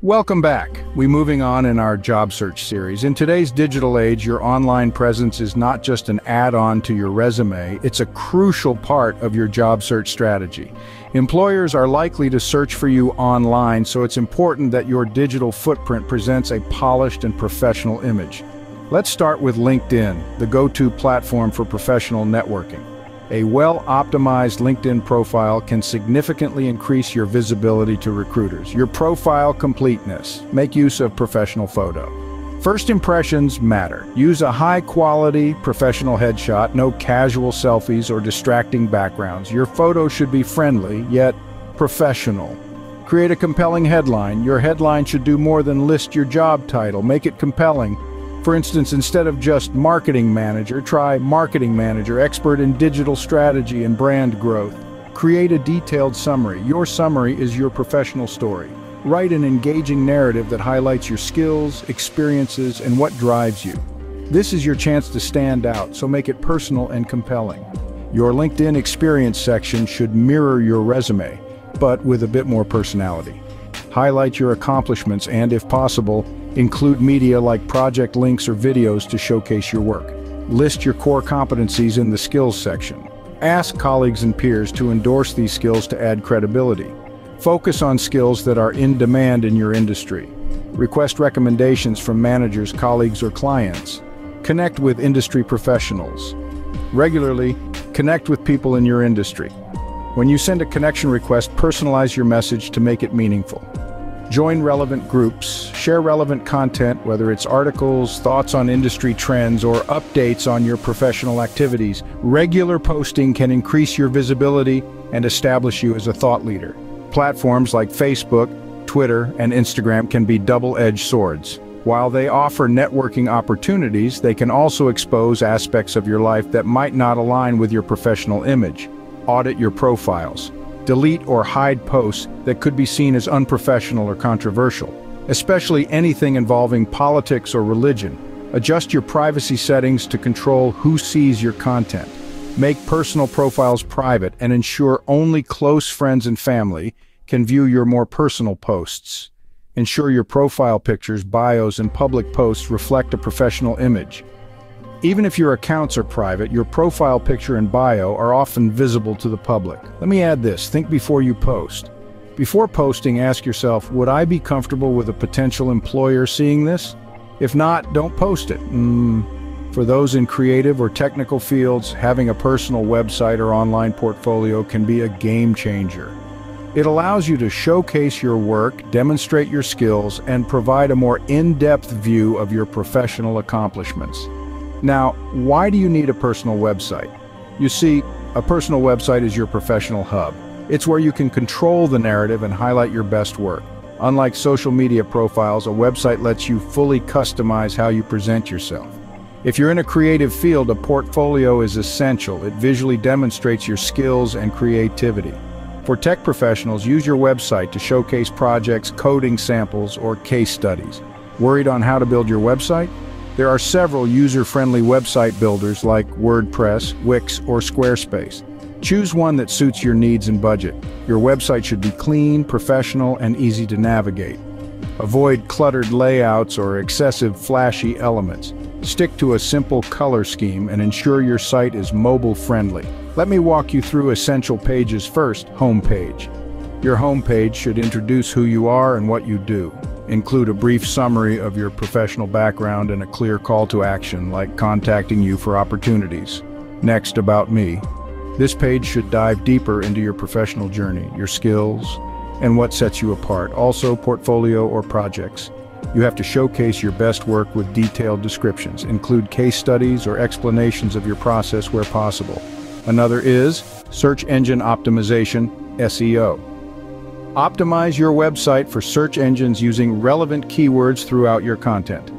Welcome back. We're moving on in our job search series. In today's digital age, your online presence is not just an add-on to your resume, it's a crucial part of your job search strategy. Employers are likely to search for you online, so it's important that your digital footprint presents a polished and professional image. Let's start with LinkedIn, the go-to platform for professional networking. A well-optimized LinkedIn profile can significantly increase your visibility to recruiters. Your profile completeness. Make use of professional photo. First impressions matter. Use a high-quality professional headshot, no casual selfies or distracting backgrounds. Your photo should be friendly, yet professional. Create a compelling headline. Your headline should do more than list your job title. Make it compelling. For instance, instead of just marketing manager, try marketing manager, expert in digital strategy and brand growth. Create a detailed summary. Your summary is your professional story. Write an engaging narrative that highlights your skills, experiences, and what drives you. This is your chance to stand out, so make it personal and compelling. Your LinkedIn experience section should mirror your resume, but with a bit more personality. Highlight your accomplishments and, if possible, include media like project links or videos to showcase your work. List your core competencies in the skills section. Ask colleagues and peers to endorse these skills to add credibility. Focus on skills that are in demand in your industry. Request recommendations from managers, colleagues, or clients. Connect with industry professionals. Regularly, connect with people in your industry. When you send a connection request, personalize your message to make it meaningful. Join relevant groups, share relevant content, whether it's articles, thoughts on industry trends, or updates on your professional activities. Regular posting can increase your visibility and establish you as a thought leader. Platforms like Facebook, Twitter, and Instagram can be double-edged swords. While they offer networking opportunities, they can also expose aspects of your life that might not align with your professional image. Audit your profiles. Delete or hide posts that could be seen as unprofessional or controversial, especially anything involving politics or religion. Adjust your privacy settings to control who sees your content. Make personal profiles private and ensure only close friends and family can view your more personal posts. Ensure your profile pictures, bios, and public posts reflect a professional image. Even if your accounts are private, your profile picture and bio are often visible to the public. Let me add this: think before you post. Before posting, ask yourself, would I be comfortable with a potential employer seeing this? If not, don't post it. For those in creative or technical fields, having a personal website or online portfolio can be a game changer. It allows you to showcase your work, demonstrate your skills, and provide a more in-depth view of your professional accomplishments. Now, why do you need a personal website? You see, a personal website is your professional hub. It's where you can control the narrative and highlight your best work. Unlike social media profiles, a website lets you fully customize how you present yourself. If you're in a creative field, a portfolio is essential. It visually demonstrates your skills and creativity. For tech professionals, use your website to showcase projects, coding samples, or case studies. Worried on how to build your website? There are several user-friendly website builders like WordPress, Wix, or Squarespace. Choose one that suits your needs and budget. Your website should be clean, professional, and easy to navigate. Avoid cluttered layouts or excessive flashy elements. Stick to a simple color scheme and ensure your site is mobile-friendly. Let me walk you through essential pages first. Homepage. Your homepage should introduce who you are and what you do. Include a brief summary of your professional background and a clear call to action, like contacting you for opportunities. Next, About Me. This page should dive deeper into your professional journey, your skills, and what sets you apart. Also, portfolio or projects. You have to showcase your best work with detailed descriptions. Include case studies or explanations of your process where possible. Another is search engine optimization, SEO. Optimize your website for search engines using relevant keywords throughout your content.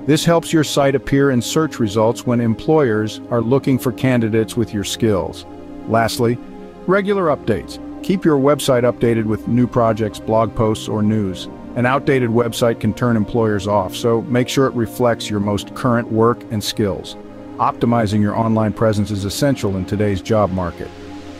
This helps your site appear in search results when employers are looking for candidates with your skills. Lastly, regular updates. Keep your website updated with new projects, blog posts, or news. An outdated website can turn employers off, so make sure it reflects your most current work and skills. Optimizing your online presence is essential in today's job market.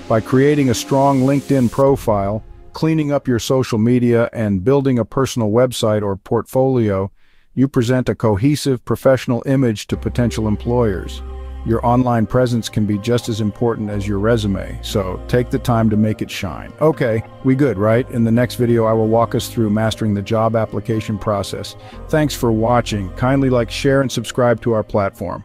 By creating a strong LinkedIn profile, cleaning up your social media and building a personal website or portfolio, you present a cohesive, professional image to potential employers. Your online presence can be just as important as your resume, so take the time to make it shine. Okay, we good, right? In the next video, I will walk us through mastering the job application process. Thanks for watching. Kindly like, share, and subscribe to our platform.